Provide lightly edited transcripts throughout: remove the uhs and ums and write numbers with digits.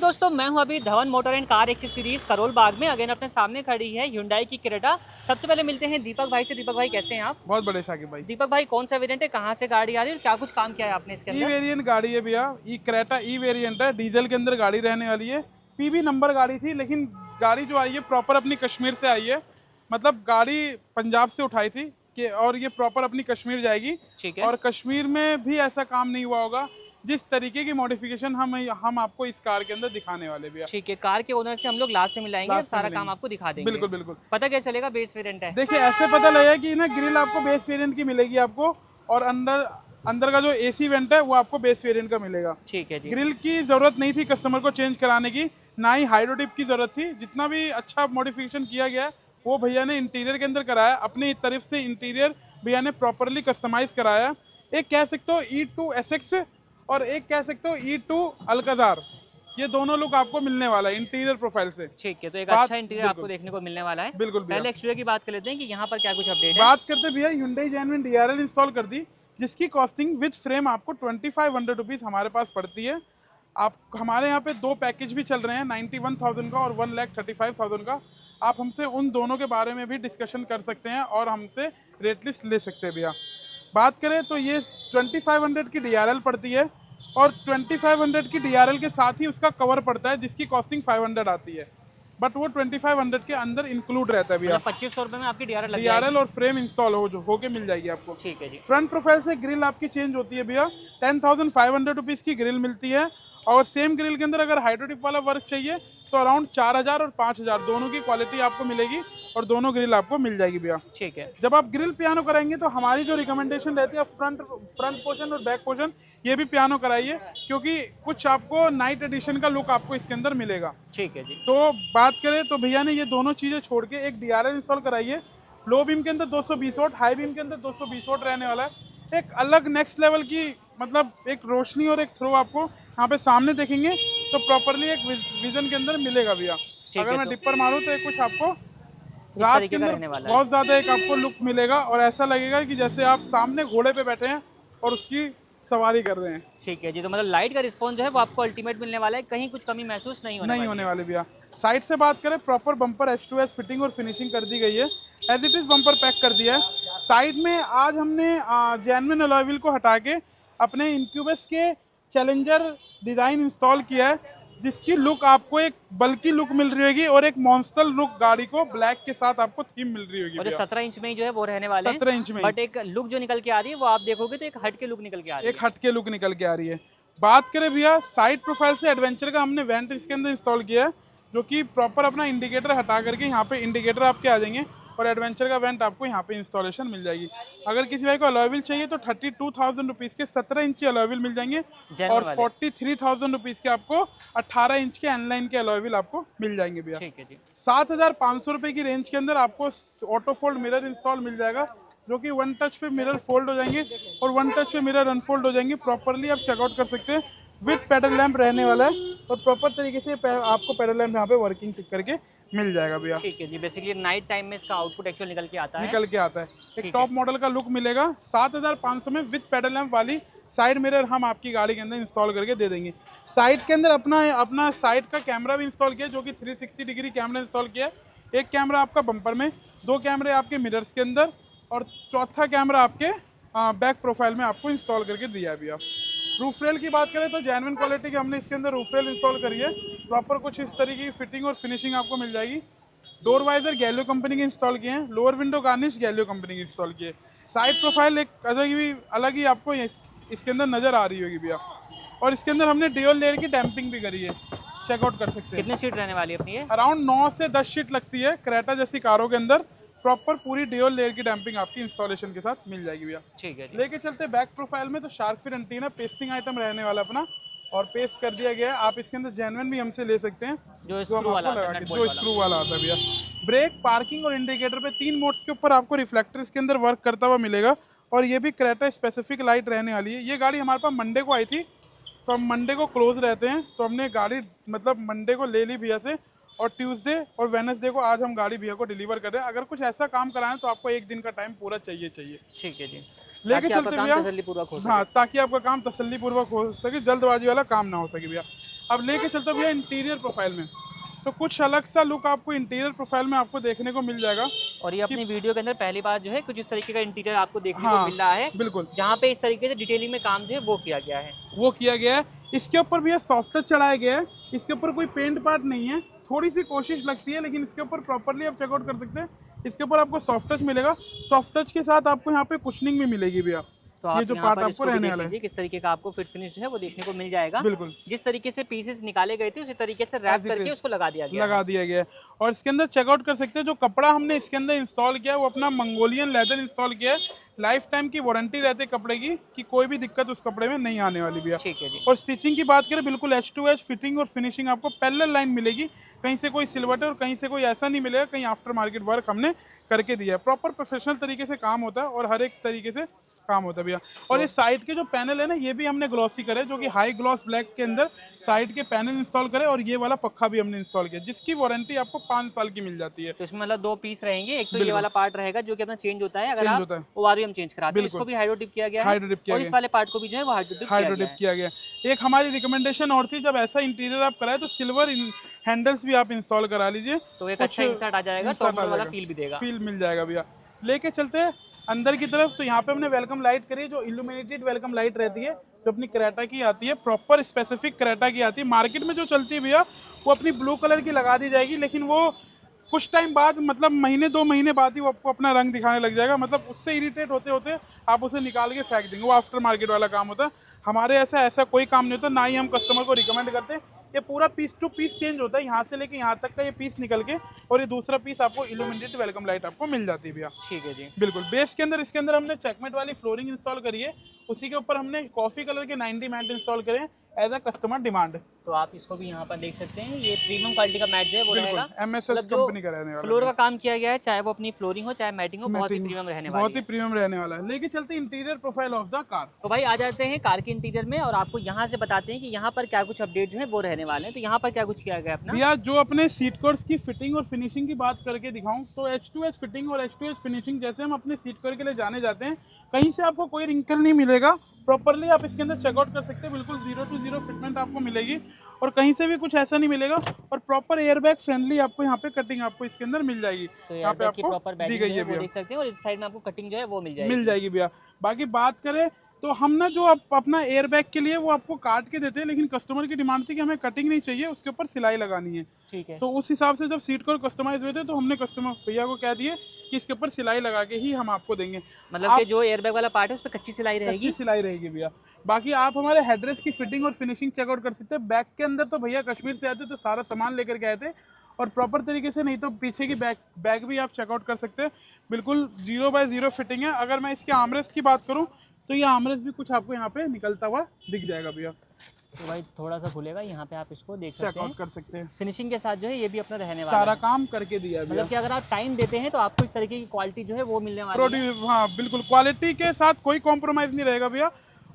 दोस्तों, मैं हूं अभी Dhawan motor and car accessories Karol Bagh में। अगेन अपने सामने खड़ी है Hyundai की क्रेटा। सबसे पहले मिलते हैं दीपक भाई से। दीपक भाई, कैसे हैं आप? बहुत बड़े शाकिब भाई। दीपक भाई, कौन सा वेरिएंट है, कहाँ से गाड़ी आ रही है और क्या कुछ काम किया है आपने इसके ई अंदर? वेरिएंट गाड़ी है भैया। ई क्रेटा ई वेरिएंट है, डीजल के अंदर गाड़ी रहने वाली है। पीबी नंबर गाड़ी थी, लेकिन गाड़ी जो आई है प्रॉपर अपनी कश्मीर से आई है। मतलब गाड़ी पंजाब से उठाई थी कि और ये प्रॉपर अपनी कश्मीर जाएगी। ठीक है। और कश्मीर में भी ऐसा काम नहीं हुआ होगा जिस तरीके की मॉडिफिकेशन हम आपको इस कार के अंदर दिखाने वाले भैया। ठीक है, कार के ओनर से हम लोग लास्ट में मिलाएंगे, जब लास्ट में सारा काम मिलेंगे। आपको दिखा देंगे। बिल्कुल बिल्कुल। पता क्या चलेगा, बेस वेरिएंट है। देखिए, ऐसे पता लगेगा कि ना ग्रिल आपको बेस वेरिएंट की मिलेगी आपको। और अंदर अंदर का जो एसी वेंट है वो आपको बेस वेरिएंट का मिलेगा। ठीक है जी। ग्रिल की जरूरत नहीं थी कस्टमर को चेंज कराने की, ना ही हाइड्रोटिप की जरूरत थी। जितना भी अच्छा मॉडिफिकेशन किया गया है वो भैया ने इंटीरियर के अंदर कराया। अपनी तरफ से इंटीरियर भैया ने प्रॉपरली कस्टमाइज कराया। एक कह सकते हो E2 एसएक्स और एक कह सकते हो E2 अल्काजार, ये दोनों लुक आपको मिलने वाला है इंटीरियर प्रोफाइल से। ठीक है, तो एक बात अच्छा इंटीरियर आपको बिल्कुल देखने को मिलने वाला है। बिल्कुल भैया। पहले एक्सटीरियर की बात कर लेते हैं कि यहाँ पर क्या कुछ अपडेट है। बात करते भैया, Hyundai Genuine DRL इंस्टॉल कर दी, जिसकी कॉस्टिंग विद फ्रेम आपको 2500 रुपीज़ हमारे पास पड़ती है। आप हमारे यहाँ पे दो पैकेज भी चल रहे हैं, 91,000 का और 1,35,000 का। आप हमसे उन दोनों के बारे में भी डिस्कशन कर सकते हैं और हमसे रेट लिस्ट ले सकते हैं भैया। बात करें तो ये 2500 की DRL पड़ती है और 2500 की DRL के साथ ही उसका कवर पड़ता है, जिसकी कॉस्टिंग 500 आती है। बट वो 2500 के अंदर इंक्लूड रहता है भैया। मतलब 2500 रुपए में आपकी डीआरएल लग DRL जाएगी। और फ्रेम इंस्टॉल होके मिल जाएगी आपको। ठीक है जी। फ्रंट प्रोफाइल से ग्रिल आपकी चेंज होती है भैया। 10,500 रुपीज़ की ग्रिल मिलती है। और सेम ग्रिल के अंदर अगर हाइड्रोटिप वाला वर्क चाहिए तो अराउंड 4,000 और 5,000 दोनों की क्वालिटी आपको मिलेगी और दोनों ग्रिल आपको मिल जाएगी भैया। ठीक है। जब आप ग्रिल पियानो कराएंगे तो हमारी जो रिकमेंडेशन रहती है, फ्रंट पोर्शन और बैक पोर्शन ये भी पियानो कराइए, क्योंकि कुछ आपको नाइट एडिशन का लुक आपको इसके अंदर मिलेगा। ठीक है जी। तो बात करें तो भैया ने ये दोनों चीज़ें छोड़ के एक DRL इंस्टॉल कराइए। लो बीम के अंदर 220 वोट, हाई बीम के अंदर 220 वोट रहने वाला है। एक अलग नेक्स्ट लेवल की मतलब एक रोशनी और एक थ्रो आपको यहाँ पे सामने देखेंगे तो प्रॉपरली एक विजन के अंदर मिलेगा भैया। अगर मैं डिपर मारूँ तो एक कुछ आपको रात के अंदर बहुत ज़्यादा एक आपको लुक मिलेगा और ऐसा लगेगा कि जैसे आप सामने घोड़े पे बैठे हैं और उसकी सवारी कर रहे हैं। ठीक है जी। तो मतलब लाइट का रिस्पॉन्स जो है वो आपको अल्टीमेट मिलने वाला है, कहीं कुछ कमी महसूस नहीं होने वाले भैया। साइड से बात करें, प्रॉपर बम्पर H2H फिटिंग और फिनिशिंग कर दी गई है। As it is bumper pack कर दिया है। साइड में आज हमने जेन्युइन अलॉय व्हील को हटा के अपने इंक्यूबस के चैलेंजर डिज़ाइन इंस्टॉल किया है, जिसकी लुक आपको एक बल्कि लुक मिल रही होगी और एक मॉन्स्टर लुक गाड़ी को ब्लैक के साथ आपको थीम मिल रही होगी। और 17 इंच में ही जो है वो रहने वाले हैं। 17 इंच में, बट एक लुक जो निकल के आ रही है वो आप देखोगे तो एक हट के लुक निकल के आ रही है। एक हट के लुक निकल के आ रही है। बात करें भैया साइड प्रोफाइल से, एडवेंचर का हमने वेंट इसके अंदर इंस्टॉल किया है, जो कि प्रॉपर अपना इंडिकेटर हटा करके यहाँ पे इंडिकेटर आपके आ जाएंगे और एडवेंचर का वेंट आपको यहाँ पे इंस्टॉलेशन मिल जाएगी। अगर किसी भाई को अलॉय व्हील चाहिए तो 32,000 रुपीज़ के 17 इंच अलॉय व्हील मिल जाएंगे और 43,000 रुपीज़ के आपको 18 इंच के एनलाइन के अलॉय व्हील आपको मिल जाएंगे भैया। ठीक है जी। 7,500 रुपये की रेंज के अंदर आपको ऑटो फोल्ड मिरर इंस्टॉल मिल जाएगा, जो कि वन टच पे मिरर फोल्ड हो जाएंगे और वन टच पे मिरर अनफोल्ड हो जाएंगे। प्रॉपरली आप चेकआउट कर सकते हैं। विद पेडल लैंप रहने वाला है और प्रॉपर तरीके से आपको पेडल लैंप यहाँ पे वर्किंग टिक करके मिल जाएगा भैया। ठीक है जी। बेसिकली नाइट टाइम में इसका आउटपुट एक्चुअल निकल के आता है। एक टॉप मॉडल का लुक मिलेगा। 7,500 में विद पेडल लैंप वाली साइड मिरर हम आपकी गाड़ी के अंदर इंस्टॉल करके दे देंगे। साइड के अंदर अपना साइड का कैमरा भी इंस्टॉल किया, जो कि 360 डिग्री कैमरा इंस्टॉल किया। एक कैमरा आपका बम्पर में, दो कैमरे आपके मिरर्स के अंदर और चौथा कैमरा आपके बैक प्रोफाइल में आपको इंस्टॉल करके दिया है भैया। रूफ रेल की बात करें तो जेन्युइन क्वालिटी की हमने इसके अंदर रूफ रेल इंस्टॉल करी है। प्रॉपर कुछ इस तरीके की फिटिंग और फिनिशिंग आपको मिल जाएगी। डोर वाइजर गैलियो कंपनी के इंस्टॉल किए हैं। लोअर विंडो गार्निश गैलियो कंपनी के इंस्टॉल किए। साइड प्रोफाइल एक अलग ही आपको इसके अंदर नज़र आ रही होगी भैया। और इसके अंदर हमने ड्यूल लेयर की डैम्पिंग भी करी है, चेकआउट कर सकते हैं। कितने सीट रहने वाली है अपनी ये? अराउंड 9 से 10 सीट लगती है। क्रेटा जैसी कारों के अंदर प्रॉपर पूरी ड्यूल लेयर की डैम्पिंग आपकी इंस्टॉलेशन के साथ मिल जाएगी भैया। ठीक है जी। लेके चलते बैक प्रोफाइल में तो shark fin antenna pasting item रहने वाला अपना और पेस्ट कर दिया गया है। आप इसके अंदर जेन्युइन भी हमसे ले सकते हैं, जो स्क्रू वाला आता है भैया। ब्रेक, पार्किंग और इंडिकेटर पे 3 मोड्स के ऊपर आपको रिफ्लेक्टर इसके अंदर वर्क करता हुआ मिलेगा और ये भी क्रेटा स्पेसिफिक लाइट रहने वाली है। ये गाड़ी हमारे पास मंडे को आई थी, तो हम मंडे को क्लोज रहते हैं, तो हमने गाड़ी मतलब मंडे को ले ली भैया से और ट्यूसडे और वेडनेसडे को आज हम गाड़ी भैया को डिलीवर कर रहे हैं। अगर कुछ ऐसा काम कराएं तो आपको एक दिन का टाइम पूरा चाहिए। ठीक है जी। लेके चलते भैया, हाँ, ताकि आपका काम तसल्लीपूर्वक हो सके, जल्दबाजी वाला काम ना हो सके भैया। अब लेके चलते भैया इंटीरियर प्रोफाइल में, तो कुछ अलग सा लुक आपको इंटीरियर प्रोफाइल में आपको देखने को मिल जाएगा। और ये अपनी वीडियो के अंदर पहली बार जो है कुछ इस तरीके का इंटीरियर आपको देखने को हाँ मिल रहा है, बिल्कुल, जहाँ पे इस तरीके से डिटेलिंग में काम जो है वो किया गया है। वो किया गया है। इसके ऊपर भैया सॉफ्ट टच चढ़ाया गया है, इसके ऊपर कोई पेंट पार्ट नहीं है, थोड़ी सी कोशिश लगती है, लेकिन इसके ऊपर प्रॉपरली आप चेकआउट कर सकते हैं। इसके ऊपर आपको सॉफ्ट टच मिलेगा, सॉफ्ट टच के साथ आपको यहाँ पे कुशनिंग भी मिलेगी भैया। तो आप ये जो यहाँ पार्ट पर आपको इसको भी रहने देख वाला है, लीजिए किस तरीके का आपको फिट फिनिश जो है वो देखने को मिल जाएगा। बिल्कुल जिस तरीके से पीसेस निकाले गए थे उसी तरीके से रैप करके उसको लगा दिया गया लगा दिया गया है। और इसके अंदर चेकआउट कर सकते हैं, जो कपड़ा हमने इसके अंदर इंस्टॉल किया है वो अपना मंगोलियन लेदर इंस्टॉल किया है। लाइफ टाइम की वारंटी रहती है कपड़े की, कि कोई भी दिक्कत उस कपड़े में नहीं आने वाली भैया। ठीक है जी। और स्टिचिंग की बात करें, बिल्कुल H2H फिटिंग और फिनिशिंग आपको पैरेलल लाइन मिलेगी, कहीं से कोई सिलवट और कहीं से कोई ऐसा नहीं मिलेगा, कहीं आफ्टर मार्केट वर्क हमने करके दिया है। प्रॉपर प्रोफेशनल तरीके से काम होता है और हर एक तरीके से काम होता है भैया। और ये साइड के जो पैनल है ना, ये भी हमने ग्लॉसी करे, जो कि हाई ग्लॉस ब्लैक के अंदर साइड के पैनल इंस्टॉल करे, और ये वाला पक्का भी हमने इंस्टॉल किया, जिसकी वारंटी आपको 5 साल की मिल जाती है। तो इसमें मतलब 2 पीस रहेंगे, एक तो ये वाला पार्ट रहेगा जो कि अपना चेंज होता है, अगर आप ओआरवीएम चेंज कराते हैं, इसको भी हाइड्रो डिप किया गया है, हाइड्रो डिप किया और इस वाले पार्ट को भी जो है वो हाइड्रो डिप किया गया। एक हमारी रिकमेंडेशन और थी, जब ऐसा इंटीरियर आप कराए तो सिल्वर हैंडल्स भी आप इंस्टॉल करा लीजिए, तो एक अच्छा इंसर्ट आ जाएगा, टॉप वाला फील भी देगा, फील मिल जाएगा भैया। लेके चलते हैं अंदर की तरफ, तो यहाँ पे हमने वेलकम लाइट करी है, जो इल्यूमिनेटेड वेलकम लाइट रहती है, जो अपनी क्रेटा की आती है, प्रॉपर स्पेसिफिक क्रेटा की आती है। मार्केट में जो चलती है भैया वो अपनी ब्लू कलर की लगा दी जाएगी, लेकिन वो कुछ टाइम बाद, मतलब महीने 2 महीने बाद ही वो आपको अपना रंग दिखाने लग जाएगा, मतलब उससे इरिटेट होते होते आप उसे निकाल के फेंक देंगे, वो आफ्टर मार्केट वाला काम होता है। हमारे ऐसा कोई काम नहीं होता, ना ही हम कस्टमर को रिकमेंड करते हैं। ये पूरा पीस टू पीस चेंज होता है, यहाँ से लेके यहाँ तक का ये पीस निकल के, और ये दूसरा पीस आपको इल्यूमिनेटेड वेलकम लाइट आपको मिल जाती है भैया। ठीक है जी, बिल्कुल। बेस के अंदर, इसके अंदर हमने चेकमेट वाली फ्लोरिंग इंस्टॉल करी है, उसी के ऊपर हमने कॉफी कलर के 90 मैट इंस्टॉल करे हैं एज अ कस्टमर डिमांड। तो आप इसको भी यहाँ पर देख सकते हैं, ये प्रीमियम क्वालिटी का मैट जो है वो रहेगा, MSS कंपनी का रहने वाला है। फ्लोर का काम किया गया है, चाहे वो अपनी फ्लोरिंग हो चाहे मैटिंग हो, बहुत ही प्रीमियम रहने वाला है, बहुत ही प्रीमियम रहने वाला है। लेके चलते हैं interior profile of the car. तो भाई आ जाते हैं कार के इंटीरियर में, और आपको यहाँ से बताते हैं कि यहाँ पर क्या कुछ अपडेट जो है वो रहने वाले हैं। तो यहाँ पर क्या कुछ किया गया अपना भैया, जो अपने सीट कवर्स की फिटिंग और फिनिशिंग की बात करके दिखाऊं, तो H2H फिटिंग और H2H फिनिशिंग, जैसे हम अपने सीट कवर के लिए जाने जाते हैं, कहीं से आपको कोई रिंकल नहीं मिलेगा, प्रॉपरली आप इसके अंदर चेकआउट कर सकते हैं, बिल्कुल 0 to 0 फिटमेंट आपको मिलेगी, और कहीं से भी कुछ ऐसा नहीं मिलेगा, और प्रॉपर एयरबैग फ्रेंडली आपको यहाँ पे कटिंग आपको इसके अंदर मिल जाएगी। तो यहाँ पे आपको प्रॉपर दी गई है वो देख सकते हैं, और इस साइड में आपको कटिंग जो है वो मिल जाएगी भैया। बाकी बात करें तो हम ना, जो अपना एयरबैग के लिए वो आपको काट के देते हैं, लेकिन कस्टमर की डिमांड थी कि हमें कटिंग नहीं चाहिए, उसके ऊपर सिलाई लगानी है। ठीक है। तो उस हिसाब से जब सीट कवर कस्टमाइज हुए थे, तो हमने कस्टमर भैया को कह दिए कि इसके ऊपर सिलाई लगा के ही हम आपको देंगे। मतलब कि जो एयरबैग वाला पार्ट है उस पर कच्ची सिलाई रहेगी, कच्ची सिलाई रहेगी भैया। बाकी आप हमारे हेडरेस्ट की फिटिंग और फिनिशिंग चेकआउट कर सकते हैं। बैक के अंदर तो भैया कश्मीर से आए थे, तो सारा सामान लेकर के आए थे, और प्रॉपर तरीके से, नहीं तो पीछे की बैक भी आप चेकआउट कर सकते हैं, बिल्कुल 0 by 0 फिटिंग है। अगर मैं इसके आर्मरेस्ट की बात करूं, तो ये आर्मरेस्ट भी कुछ आपको यहाँ पे निकलता हुआ दिख जाएगा भैया। तो भाई थोड़ा सा खुलेगा, यहाँ पे आप इसको देख सकते हैं, चेकआउट कर सकते हैं। फिनिशिंग के साथ जो है ये भी अपना रहने वाला सारा है, काम करके दिया है भैया। मतलब कि अगर आप टाइम देते हैं तो आपको इस तरीके की क्वालिटी जो है वो मिलने वाली है। हाँ बिल्कुल, क्वालिटी के साथ कोई कॉम्प्रोमाइज़ नहीं रहेगा भैया,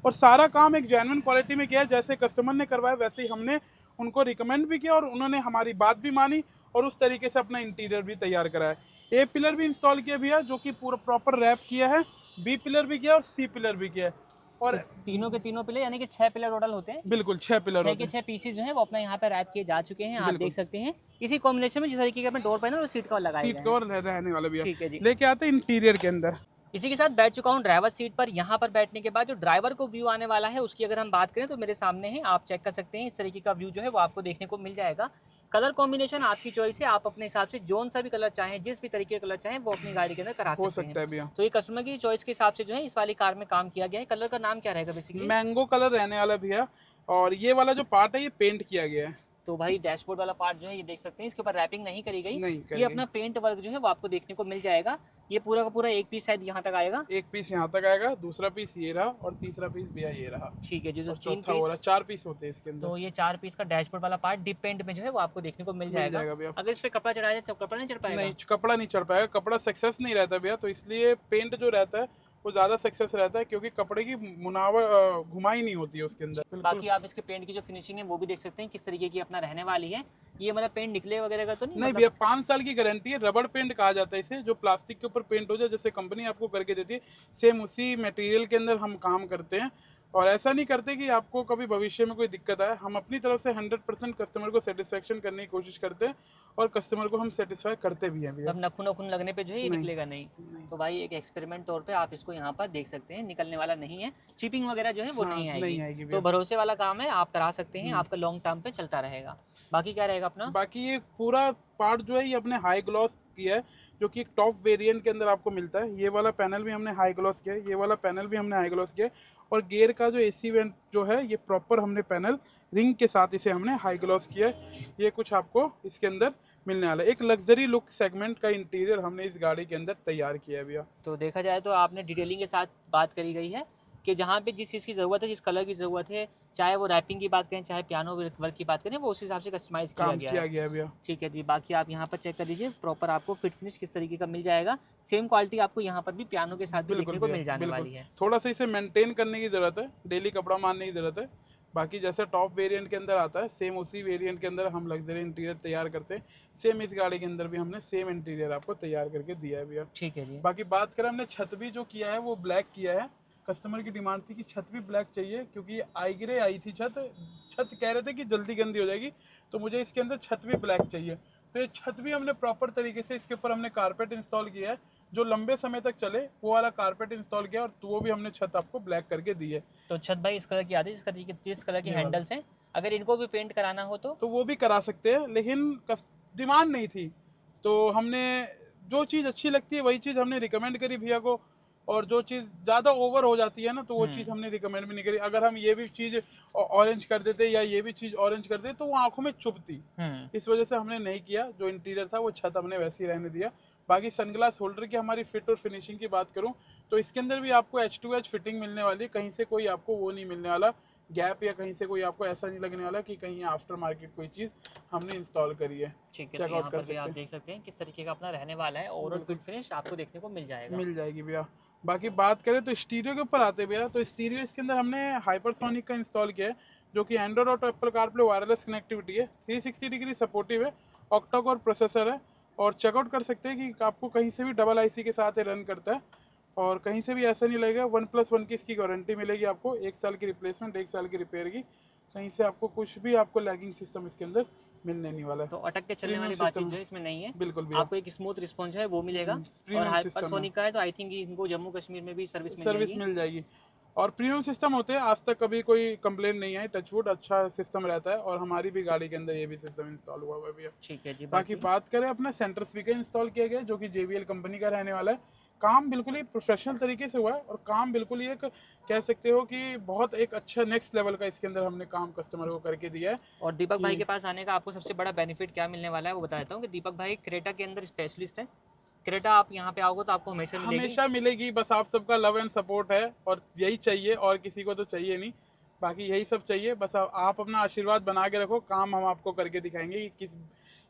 और सारा काम एक जेन्युइन क्वालिटी में किया है। जैसे कस्टमर ने करवाया वैसे ही हमने उनको रिकमेंड भी किया, और उन्होंने हमारी बात भी मानी, और उस तरीके से अपना इंटीरियर भी तैयार कराया। ए पिलर भी इंस्टॉल किया भैया, जो कि पूरा प्रॉपर रैप किया है, बी पिलर भी किया और सी पिलर भी किया है, और तीनों के तीनों पिलर, यानी कि 6 पिलर टोटल होते हैं। बिल्कुल 6 पिलर 6 के 6 पीसेज जो है वो अपना यहाँ पे रैप किए जा चुके हैं, आप देख सकते हैं। इसी कॉम्बिनेशन में जिस तरीके का अपने डोर पैनल और सीट कवर लगाया सीट कवर रहने वाला भैया। ठीक है जी। लेके आते हैं इंटीरियर के अंदर। इसी के साथ बैठ चुका हूँ ड्राइवर सीट पर। यहाँ पर बैठने के बाद जो ड्राइवर को व्यू आने वाला है उसकी अगर हम बात करें तो मेरे सामने है, आप चेक कर सकते हैं। इस तरीके का व्यू जो है वो आपको देखने को मिल जाएगा। कलर कॉम्बिनेशन आपकी चॉइस है, आप अपने हिसाब से जोन सा भी कलर चाहें, जिस भी तरीके का कलर चाहें वो अपनी गाड़ी के अंदर करा सकते हैं भैया। तो ये कस्टमर की चॉइस के हिसाब से जो है इस वाली कार में काम किया गया है। कलर का नाम क्या रहेगा बेसिकली? मैंगो कलर रहने वाला भैया, और ये वाला जो पार्ट है ये पेंट किया गया है। तो भाई डैशबोर्ड वाला पार्ट जो है ये देख सकते हैं, इसके ऊपर रैपिंग नहीं करी गई, ये अपना पेंट वर्क जो है वो आपको देखने को मिल जाएगा। ये पूरा का पूरा एक पीस शायद यहाँ तक आएगा, एक पीस यहाँ तक आएगा, दूसरा पीस ये रहा, और तीसरा पीस भैया ये रहा। ठीक है, जो चौथा हो रहा, 4 पीस होते हैं इसके अंदर। तो ये 4 पीस का डैशबोर्ड वाला पार्ट डिप पेंट में जो है वो आपको देखने को मिल जाएगा भैया। अगर इस पे कपड़ा चढ़ाया जाए तो कपड़ा नहीं चढ़ पाएगा? नहीं, कपड़ा नहीं चढ़ पाएगा, कपड़ा सक्सेस नहीं रहता भैया, तो इसलिए पेंट जो रहता है वो ज़्यादा सक्सेस रहता है, क्योंकि कपड़े की मुनावर घुमाई नहीं होती है उसके अंदर। बाकी आप इसके पेंट की जो फिनिशिंग है वो भी देख सकते हैं किस तरीके की अपना रहने वाली है। ये मतलब पेंट निकले वगैरह का तो नहीं? नहीं भैया, 5 साल की गारंटी है। रबड़ पेंट कहा जाता है इसे, जो प्लास्टिक के ऊपर पेंट हो जाए, जैसे कंपनी आपको करके देती है, सेम उसी मटेरियल के अंदर हम काम करते हैं। और ऐसा नहीं करते कि आपको कभी भविष्य में कोई दिक्कत आए। हम अपनी तरफ से 100% कस्टमर को सेटिस्फेक्शन करने की कोशिश करते हैं और कस्टमर को हम सेटिस्फाई करते भी हैं भैया। अब नखून नखून लगने पे जो है ये नहीं, निकलेगा नहीं। नहीं। तो भाई एक एक्सपेरिमेंट तौर पे आप इसको यहाँ पर देख सकते हैं, निकलने वाला नहीं है, चिपिंग वगैरह जो है वो हाँ, नहीं नहीं आएगी। आएगी तो भैया। भरोसे वाला काम है, आप करा सकते हैं, आपका लॉन्ग टर्म पे चलता रहेगा। बाकी क्या रहेगा अपना? बाकी ये पूरा पार्ट जो है ये अपने हाई ग्लॉस किया है, जो कि एक टॉप वेरिएंट के अंदर आपको मिलता है। ये वाला पैनल भी हमने हाई ग्लॉस किया है, ये वाला पैनल भी हमने हाई ग्लॉस किया है, और गियर का जो एसी वेंट जो है ये प्रॉपर हमने पैनल रिंग के साथ इसे हमने हाई ग्लॉस किया है। ये कुछ आपको इसके अंदर मिलने वाला है। एक लग्जरी लुक सेगमेंट का इंटीरियर हमने इस गाड़ी के अंदर तैयार किया है भैया। तो देखा जाए तो आपने डिटेलिंग के साथ बात करी गई है कि जहाँ पे जिस चीज़ की ज़रूरत है, जिस कलर की ज़रूरत है, चाहे वो रैपिंग की बात करें, चाहे पियानो वर्क की बात करें, वो उस हिसाब से कस्टमाइज़ किया काम गया किया है। गया है भैया। ठीक है जी। बाकी आप यहाँ पर चेक कर लीजिए, प्रॉपर आपको फिट फिनिश किस तरीके का मिल जाएगा। सेम क्वालिटी आपको यहाँ पर भी पियानो के साथ भी बिल्कुल देखने को भैया, मिल जाने बिल्कुल। वाली है। थोड़ा सा इसे मेंटेन करने की ज़रूरत है, डेली कपड़ा मारने की ज़रूरत है। बाकी जैसे टॉप वेरिएंट के अंदर आता है, सेम उसी वेरिएंट के अंदर हम लग्जरी इंटीरियर तैयार करते हैं। सेम इस गाड़ी के अंदर भी हमने सेम इंटीरियर आपको तैयार करके दिया है भैया। ठीक है जी। बाकी बात करें, हमने छत भी जो किया है वो ब्लैक किया है। कस्टमर की डिमांड थी कि छत भी ब्लैक चाहिए, क्योंकि आईग्रे आई थी छत कह रहे थे कि जल्दी गंदी हो जाएगी, तो मुझे इसके अंदर छत भी ब्लैक चाहिए। तो ये छत भी हमने प्रॉपर तरीके से इसके ऊपर हमने कारपेट इंस्टॉल किया है, जो लंबे समय तक चले वो वाला कारपेट इंस्टॉल किया, और वो भी हमने छत आपको ब्लैक करके दी है। तो छत भाई इस कलर की आती है, जिस कलर के ये वाला। हैंडल्स हैं, अगर इनको भी पेंट कराना हो तो वो भी करा सकते हैं, लेकिन डिमांड नहीं थी, तो हमने जो चीज़ अच्छी लगती है वही चीज़ हमने रिकमेंड करी भैया को। और जो चीज़ ज़्यादा ओवर हो जाती है ना, तो वो चीज़ हमने रिकमेंड भी नहीं करी। अगर हम ये भी चीज़ ऑरेंज कर देते या ये भी चीज़ ऑरेंज कर देते तो वो आंखों में चुभती, इस वजह से हमने नहीं किया। जो इंटीरियर था वो छत हमने वैसे ही रहने दिया। बाकी सनग्लास होल्डर की हमारी फिट और फिनिशिंग की बात करूं तो इसके अंदर भी आपको H2H फिटिंग मिलने वाली है। कहीं से कोई आपको वो नहीं मिलने वाला गैप, या कहीं से कोई आपको ऐसा नहीं लगने वाला कि कहीं आफ्टर मार्केट कोई चीज़ हमने इंस्टॉल करी है। ठीक है। तो चेकआउट यहाँ कर पर भी सकते आप हैं, देख सकते हैं किस तरीके का अपना रहने वाला है। ओवरऑल फिट फिनिश आपको देखने को मिल जाएगा। मिल जाएगी भैया। बाकी बात करें तो स्टीरियो के ऊपर आते भैया, तो स्टीरियो इसके अंदर हमने हाइपरसोनिक का इंस्टॉल किया है, जो कि एंड्रॉइड और एप्पल कारप्ले वायरलेस कनेक्टिविटी है, 360 डिग्री सपोर्टिव है, ऑक्टा कोर प्रोसेसर है, और चेकआउट कर सकते हैं कि आपको कहीं से भी डबल आईसी के साथ रन करता है, और कहीं से भी ऐसा नहीं लगेगा। 1+1 की इसकी गारंटी मिलेगी आपको, 1 साल की रिप्लेसमेंट, 1 साल की रिपेयर की। कहीं से आपको कुछ भी आपको लैगिंग सिस्टम इसके अंदर मिलने नहीं वाला है। तो अटक के चलने वाली Premium बातचीत system जो है इसमें नहीं है। बिल्कुल भैया, आपको एक स्मूथ रिस्पॉन्स है वो मिलेगा। और प्रीमियम सिस्टम है, हाइपरसोनिक का है तो आई थिंक इनको जम्मू कश्मीर में भी सर्विस मिल सर्विस जाएगी। मिल जाएगी। और प्रीमियम सिस्टम होते हैं, आज तक कभी कोई कंप्लेंट नहीं आई, टचवुड अच्छा सिस्टम रहता है, और हमारी भी गाड़ी के अंदर ये भी सिस्टम इंस्टॉल हुआ हुआ है भैया। ठीक है जी। बाकी बात करें, अपना सेंटर स्पीकर इंस्टॉल किया गया है, जो कि JBL कंपनी का रहने वाला है। काम बिल्कुल ही प्रोफेशनल तरीके से हुआ है, और काम बिल्कुल ही एक कह सकते हो कि बहुत एक अच्छा नेक्स्ट लेवल का इसके अंदर हमने काम कस्टमर को करके दिया है। और दीपक भाई के पास आने का आपको सबसे बड़ा बेनिफिट क्या मिलने वाला है वो बता देता हूँ कि दीपक भाई क्रेटा के अंदर स्पेशलिस्ट है। क्रेटा आप यहाँ पे आओगे तो आपको हमेशा मिलेगी। हमेशा मिलेगी, बस आप सबका लव एंड सपोर्ट है, और यही चाहिए, और किसी को तो चाहिए नहीं। बाकी यही सब चाहिए, बस आप अपना आशीर्वाद बना के रखो, काम हम आपको करके दिखाएंगे कि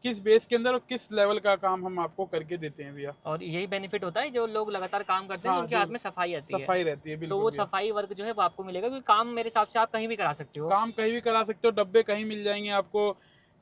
किस बेस के अंदर और किस लेवल का काम हम आपको करके देते हैं भैया। और यही बेनिफिट होता है जो लोग लगातार काम करते हैं, हाँ, उनके हाथ में सफाई आती है। सफाई रहती है, तो बिल्कुल वो भैया। सफाई वर्क जो है वो आपको मिलेगा, क्योंकि काम मेरे हिसाब से आप कहीं भी करा सकते हो। काम कहीं भी करा सकते हो, डब्बे कहीं मिल जाएंगे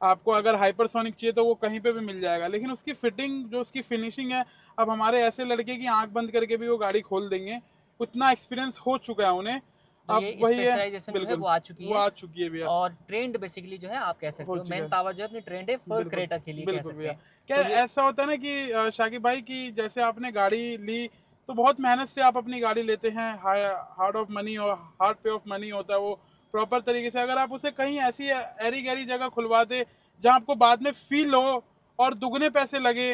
आपको अगर हाइपरसोनिक चाहिए तो वो कहीं पे भी मिल जाएगा, लेकिन उसकी फिटिंग, जो उसकी फिनिशिंग है, अब हमारे ऐसे लड़के की आंख बंद करके भी वो गाड़ी खोल देंगे, उतना एक्सपीरियंस हो चुका है उन्हें। तो अब ये वही है, स्पेशलाइजेशन जो है बिल्कुल वो आ चुकी वो है। आ चुकी है भैया, और ट्रेंड बेसिकली जो है आप कह सकते हो, चुका मैन है। पावर जो है अपनी ट्रेंड है फॉर बिल्कुल, क्रेटा के लिए कह बिल्कुल सकते भैया। हैं। क्या तो ये ऐसा होता है ना कि शाकिब भाई की जैसे आपने गाड़ी ली तो बहुत मेहनत से आप अपनी गाड़ी लेते हैं, हार्ड ऑफ मनी और हार्ड पे ऑफ मनी होता है वो प्रॉपर तरीके से। अगर आप उसे कहीं ऐसी एरी गैरी जगह खुलवा दे जहाँ आपको बाद में फील हो और दुगने पैसे लगे,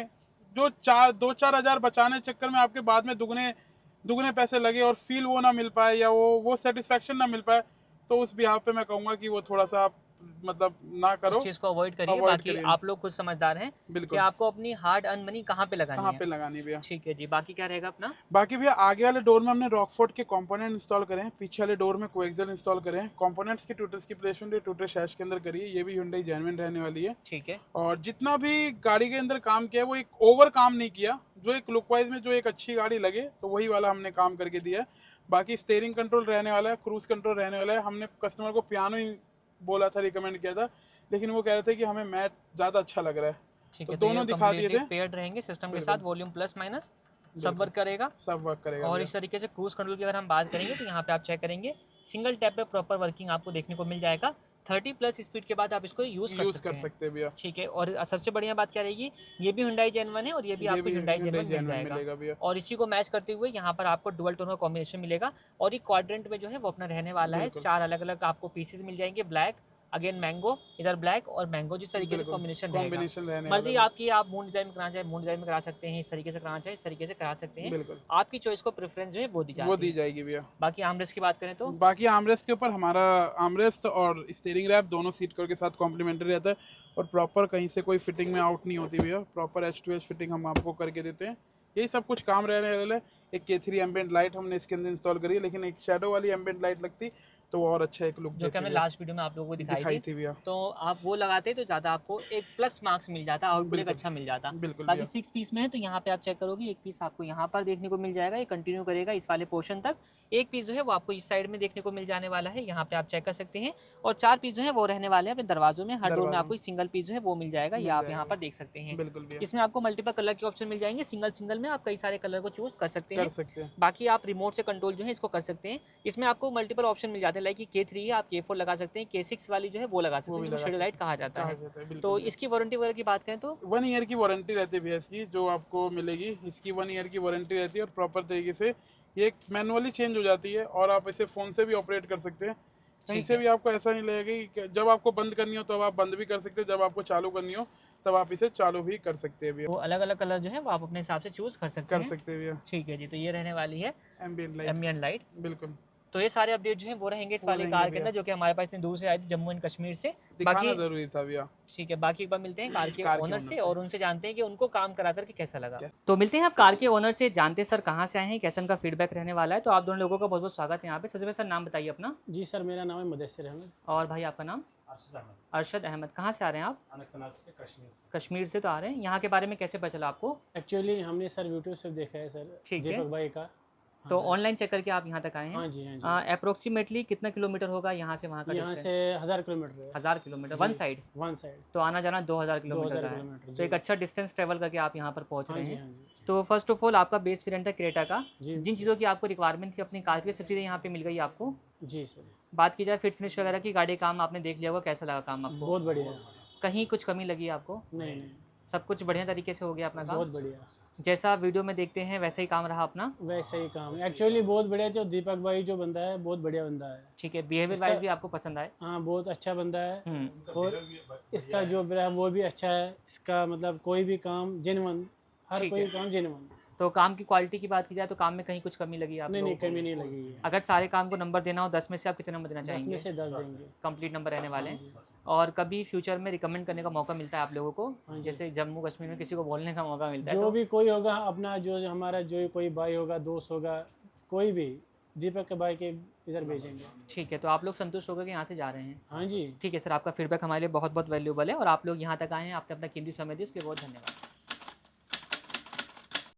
जो 2-4 हज़ार बचाने के चक्कर में आपके बाद में दुगने पैसे लगे और फील वो ना मिल पाए, या वो सेटिस्फेक्शन ना मिल पाए, तो उस बिहाफ पे मैं कहूँगा कि वो थोड़ा सा आप मतलब ना करो, इस चीज को अवॉइड करिए। avoid बाकी करिए। आप लोग खुद समझदार हैं कि बिल्कुल, आपको अपनी हार्ड अर्न मनी कहाँ पे लगानी कहाँ है। पे लगानी भैया। ठीक है जी। बाकी क्या रहेगा अपना? बाकी भैया आगे वाले डोर में हमने रॉकफोर्ड के कंपोनेंट इंस्टॉल करे हैं, पीछे वाले डोर में कोएक्सियल इंस्टॉल करे हैं। कंपोनेंट्स की ट्यूटर्स की प्लेसमेंट टूटर शैश के अंदर करी है, ये भी Hyundai जेन्युइन रहने वाली है। ठीक है। और जितना भी गाड़ी के अंदर काम किया है वो एक ओवर काम नहीं किया, जो एक लुक वाइज में जो एक अच्छी गाड़ी लगे तो वही वाला हमने काम करके दिया है। बाकी स्टीयरिंग कंट्रोल रहने वाला है, क्रूज कंट्रोल रहने वाला है। हमने कस्टमर को पियानो ही बोला था, रिकमेंड किया था, लेकिन वो कह रहे थे कि हमें मैट ज़्यादा अच्छा लग रहा है, ठीक तो है। दोनों दिखा दिए थे। पेयर्ड रहेंगे सिस्टम के साथ, वॉल्यूम प्लस माइनस सब वर्क करेगा। सब वर्क करेगा और भैया। इस तरीके से क्रूज कंट्रोल की अगर हम बात करेंगे तो यहाँ पे आप चेक करेंगे सिंगल टैप पे प्रॉपर वर्किंग आपको देखने को मिल जाएगा। 30+ स्पीड के बाद आप इसको यूज़ कर सकते हैं। सकते हैं भैया। ठीक है, और सबसे बढ़िया बात क्या रहेगी, ये भी Hyundai Gen 1 है और ये भी आपको Hyundai Gen 1 मिल जाएगा। मिलेगा भैया। और इसी को मैच करते हुए यहाँ पर आपको डुअल टोन का कॉम्बिनेशन मिलेगा और ये क्वाड्रेंट में जो है वो अपना रहने वाला है। बिल्कुल। 4 अलग अलग आपको पीसेस मिल जाएंगे, ब्लैक अगेन मैंगो, इधर ब्लैक और मैंगो, जिस तरीके से कॉम्बिनेशन रहेगा। रहने मर्जी वाला है। आपकी, आप मून डिजाइन में कराना चाहे मून डिजाइन में करा सकते हैं, इस तरीके से कराना चाहे इस तरीके से करा सकते हैं। बिल्कुल। आपकी चॉइस को प्रेफरेंस जो है वो दी जाती है। जाएगी भैया। बाकी आर्मरेस्ट की बात करें तो बाकी आर्मरेस्ट के ऊपर हमारा आर्मरेस्ट और स्टीयरिंग रैप दोनों सीट कवर के साथ कॉम्प्लीमेंट्री रहता है और प्रॉपर कहीं से कोई फिटिंग में आउट नहीं होती भैया। प्रॉपर H2H फिटिंग हम आपको करके देते हैं। यही सब कुछ काम रहने वाला है। एक K3 एम्बिएंट लाइट हमने इसके अंदर इंस्टॉल करी है, लेकिन एक शेडो वाली एम्बिएंट लाइट लगती तो वो और अच्छा एक लुक जो कि हमने लास्ट वीडियो में आप लोगों को दिखाई थी भैया। तो आप वो लगाते तो ज़्यादा आपको एक प्लस मार्क्स मिल जाता, आउटपुट एक बिल्कुल। अच्छा मिल जाता। बिल्कुल बाकी भैया। 6 पीस में है तो यहाँ पे आप चेक करोगे, एक पीस आपको यहाँ पर देखने को मिल जाएगा, ये कंटिन्यू करेगा इस वाले पोर्शन तक। एक पीस जो है वो आपको इस साइड में देखने को मिल जाने वाला है, यहाँ पे आप चेक कर सकते हैं। और 4 पीस जो है वो रहने वाले हैं अपने दरवाजों में। हर डोर में आपको सिंगल पीस जो है वो मिल जाएगा, ये आप यहाँ पर देख सकते हैं। बिल्कुल भैया। इसमें आपको मल्टीपल कलर के ऑप्शन मिल जाएंगे, सिंगल सिंगल में आप कई सारे कलर को चूज कर सकते हैं। बाकी आप रिमोट से कंट्रोल जो है इसको कर सकते हैं। इसमें आपको मल्टीपल ऑप्शन मिल जाते हैं, लाइक K3 है आप K4 लगा सकते हैं, K6 वाली जो है वो लगा सकते हैं, जिसको शेड लाइट कहा जाता है। तो इसकी वारंटी वगैरह की बात करें तो 1 ईयर की वारंटी रहती है भैया इसकी, जो आपको मिलेगी। इसकी 1 ईयर की वारंटी रहती है और प्रॉपर तरीके से ये मैनुअली चेंज हो जाती है और आप इसे फ़ोन से भी ऑपरेट कर सकते हैं। कहीं से भी आपको ऐसा नहीं लगेगा कि जब आपको बंद करनी हो तब आप बंद भी कर सकते हैं, जब आपको चालू करनी हो तब आप इसे चालू भी कर सकते हैं भैया। वो अलग अलग कलर जो है वो आप अपने हिसाब से चूज कर सकते हैं भैया। ठीक है जी, तो ये रहने वाली है एम्बिएंट लाइट। बिल्कुल। तो ये सारे अपडेट जो है वो रहेंगे इस वाले कार के अंदर, जो कि हमारे पास इतनी दूर से आई थी, जम्मू एंड कश्मीर से। बाकी जरूरी था भैया। ठीक है, बाकी एक बार मिलते हैं कार के ओनर से और उनसे जानते हैं कि उनको काम करा करके कैसा लगा। तो मिलते हैं आप कार के ओनर से, जानते हैं सर कहाँ से आए हैं, कैसा उनका फीडबैक रहने वाला है। तो आप दोनों लोगों का बहुत बहुत स्वागत है यहाँ पे। सबसे पहले सर नाम बताइए अपना। जी सर, मेरा नाम है मुदस्सिर अहमद। और भाई आपका नाम? अरशद अहमद। कहाँ से आ रहे हैं आप? अनंतनाग से, कश्मीर से तो आ रहे हैं। यहाँ के बारे में कैसे पता चला आपको? एक्चुअली हमने सर यूट्यूब से देखा है सर, दीपक भाई का। तो ऑनलाइन चेक करके आप यहाँ तक आए हैं? हाँ जी, हाँ जी। अप्रोक्सीमेटली कितना किलोमीटर होगा यहाँ से वहाँ का? यहाँ से 1000 किलोमीटर है। 1000 किलोमीटर वन साइड? तो आना जाना 2000 किलोमीटर का है। तो एक अच्छा डिस्टेंस ट्रेवल करके आप यहाँ पर पहुँच रहे हैं। तो फर्स्ट ऑफ ऑल आपका बेस वेरिएंट है क्रेटा का। जिन चीज़ों की आपको रिक्वायरमेंट थी अपनी कार के लिए, सब चीज़ें यहाँ पे मिल गई आपको? जी सर। बात की जाए फिट फिनिश वगैरह की, गाड़ी काम आपने देख लिया होगा, कैसा लगा काम आपको? बहुत बढ़िया। कहीं कुछ कमी लगी आपको? नहीं, सब कुछ बढ़िया तरीके से हो गया अपना काम? बहुत बढ़िया। जैसा वीडियो में देखते हैं वैसा ही काम रहा अपना? वैसा ही काम एक्चुअली बहुत बढ़िया। जो दीपक भाई जो बंदा है बहुत बढ़िया बंदा है। ठीक है, बिहेवियर वाइज भी आपको पसंद आए? हाँ, बहुत अच्छा बंदा है। और इसका जो वो भी अच्छा है। इसका मतलब कोई भी काम जेन्युइन, हर कोई काम जेन्युइन। तो काम की क्वालिटी की बात की जाए तो काम में कहीं कुछ कमी लगी आप? नहीं, कमी नहीं लगी है। अगर सारे काम को नंबर देना हो 10 में से आप कितने नंबर देना 10 चाहेंगे? में से 10 देंगे। कंप्लीट नंबर रहने वाले हैं। और कभी फ्यूचर में रिकमेंड करने का मौका मिलता है आप लोगों को, जैसे जम्मू कश्मीर में किसी को बोलने का मौका मिलता है? जो भी कोई होगा अपना, जो हमारा जो कोई भाई होगा, दोस्त होगा, कोई भी दीपक के भाई के इधर भेजेंगे। ठीक है, तो आप लोग संतुष्ट होकर के यहाँ से जा रहे हैं? हाँ जी। ठीक है सर, आपका फीडबैक हमारे लिए बहुत बहुत वैल्यूएबल है और आप लोग यहाँ तक आए हैं, आपने अपना कीमती समय दिया, इसके लिए बहुत धन्यवाद।